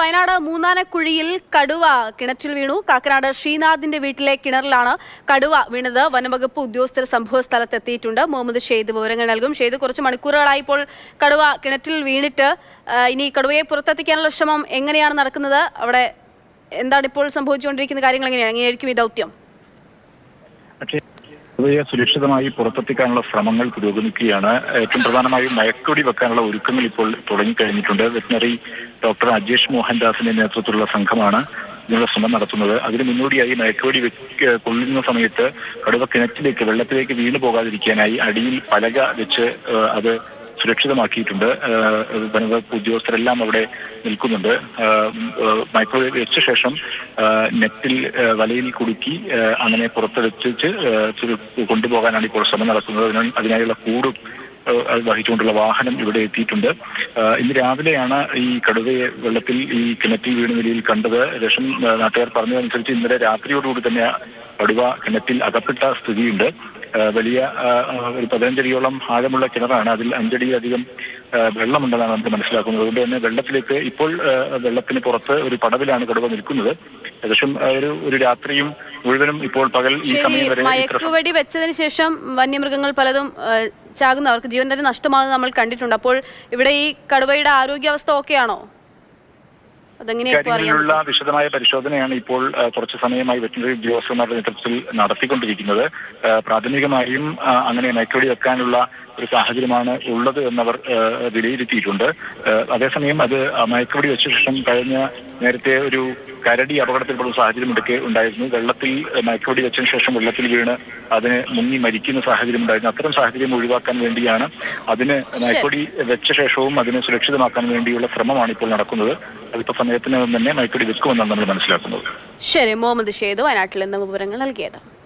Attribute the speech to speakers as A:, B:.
A: വയനാട് മൂന്നാനക്കുഴിയിൽ കടുവ കിണറ്റിൽ വീണു. കാക്കനാട് ശ്രീനാഥിന്റെ വീട്ടിലെ കിണറിലാണ് കടുവ വീണത്. വനംവകുപ്പ് ഉദ്യോഗസ്ഥർ സംഭവ സ്ഥലത്തെത്തിയിട്ടുണ്ട്. മുഹമ്മദ് ഷെയ്ദ് വിവരങ്ങൾ നൽകും. ഷെയ്ദ്, കുറച്ച് മണിക്കൂറുകളായി ഇപ്പോൾ കടുവ കിണറ്റിൽ വീണിട്ട് ഇനി കടുവയെ പുറത്തെത്തിക്കാനുള്ള ശ്രമം എങ്ങനെയാണ് നടക്കുന്നത്? അവിടെ എന്താണ് ഇപ്പോൾ സംഭവിച്ചുകൊണ്ടിരിക്കുന്ന കാര്യങ്ങൾ? എങ്ങനെയായിരിക്കും ഈ ദൗത്യം?
B: കടുവയെ സുരക്ഷിതമായി പുറത്തെത്തിക്കാനുള്ള ശ്രമങ്ങൾ പുരോഗമിക്കുകയാണ്. ഏറ്റവും പ്രധാനമായും മയക്കുവെടി വെക്കാനുള്ള ഒരുക്കങ്ങൾ ഇപ്പോൾ തുടങ്ങിക്കഴിഞ്ഞിട്ടുണ്ട്. വെറ്റിനറി ഡോക്ടർ അജേഷ് മോഹൻദാസിന്റെ നേതൃത്വത്തിലുള്ള സംഘമാണ് ഇതിനുള്ള ശ്രമം നടത്തുന്നത്. അതിന് മുന്നോടിയായി മയക്കുവെടി കൊള്ളുന്ന സമയത്ത് കടുവ കിണറ്റിലേക്ക് വെള്ളത്തിലേക്ക് വീണു പോകാതിരിക്കാനായി അടിയിൽ പലക വെച്ച് അത് സുരക്ഷിതമാക്കിയിട്ടുണ്ട്. വനംവകുപ്പ് ഉദ്യോഗസ്ഥരെല്ലാം അവിടെ നിൽക്കുന്നുണ്ട്. മൈക്രോവേവ് വെച്ച ശേഷം നെറ്റിൽ വലയിൽ കുടുക്കി അങ്ങനെ പുറത്തെടുച്ച് കൊണ്ടുപോകാനാണ് ഇപ്പോൾ ശ്രമം നടക്കുന്നത്. അതിനായുള്ള കൂടും വഹിച്ചുകൊണ്ടുള്ള വാഹനം ഇവിടെ എത്തിയിട്ടുണ്ട്. ഇന്ന് രാവിലെയാണ് ഈ കടുവയെ വെള്ളത്തിൽ ഈ കിണറ്റിൽ വീണ നിലയിൽ കണ്ടത്. രസം നാട്ടുകാർ പറഞ്ഞതനുസരിച്ച് ഇന്നലെ രാത്രിയോടുകൂടി തന്നെ കടുവ കിണറ്റിൽ അകപ്പെട്ട സ്ഥിതിയുണ്ട്. വലിയ ഒരു 15 അടിയോളം ആഴമുള്ള കിണറാണ്. അതിൽ 5 അടിയിലധികം വെള്ളമുണ്ടെന്നാണ് നമുക്ക് മനസ്സിലാക്കുന്നത്. അതുകൊണ്ട് തന്നെ വെള്ളത്തിലേക്ക് ഇപ്പോൾ വെള്ളത്തിന് പുറത്ത് ഒരു പടവിലാണ് കടുവ നിൽക്കുന്നത്. ഏകദേശം ഒരു രാത്രിയും മുഴുവനും ഇപ്പോൾ പകൽ ഈ സമയം വരെ
A: മയക്കുവെടി വെച്ചതിന് ശേഷം വന്യമൃഗങ്ങൾ പലതും ചാകുന്നു, അവർക്ക് ജീവൻ തന്നെ നഷ്ടമാകുന്നത് നമ്മൾ കണ്ടിട്ടുണ്ട്. അപ്പോൾ ഇവിടെ ഈ കടുവയുടെ ആരോഗ്യാവസ്ഥ ഓക്കെയാണോ?
B: കാര്യങ്ങളിലുള്ള വിശദമായ പരിശോധനയാണ് ഇപ്പോൾ കുറച്ചു സമയമായി വെറ്റിനറി ഉദ്യോഗസ്ഥന്മാരുടെ നേതൃത്വത്തിൽ നടത്തിക്കൊണ്ടിരിക്കുന്നത്. പ്രാഥമികമായും അങ്ങനെ മയക്കുവെടി വെക്കാനുള്ള ഒരു സാഹചര്യമാണ് ഉള്ളത് എന്നവർ വിലയിരുത്തിയിട്ടുണ്ട്. അതേസമയം അത് മയക്കുവെടി വെച്ച ശേഷം നേരത്തെ ഒരു കരടി അപകടത്തിൽപ്പെടുന്ന സാഹചര്യം ഉണ്ടായിരുന്നു. വെള്ളത്തിൽ മയക്കുവെടി വെച്ചതിന് ശേഷം വെള്ളത്തിൽ വീണ് അതിന് മുങ്ങി മരിക്കുന്ന സാഹചര്യം ഉണ്ടായിരുന്നു. അത്തരം സാഹചര്യം ഒഴിവാക്കാൻ വേണ്ടിയാണ് അതിന് മയക്കുവെടി വെച്ച ശേഷവും അതിനെ സുരക്ഷിതമാക്കാൻ വേണ്ടിയുള്ള ശ്രമമാണ് ഇപ്പോൾ നടക്കുന്നത്. അല്പസമയത്തിന് തന്നെ മയക്കുവെടി വെക്കുമെന്നാണ് നമ്മൾ മനസ്സിലാക്കുന്നത്.
A: ശരി, മുഹമ്മദ് ഷെയ്ദ് വയനാട്ടിൽ നിന്ന് വിവരങ്ങൾ നൽകിയത്.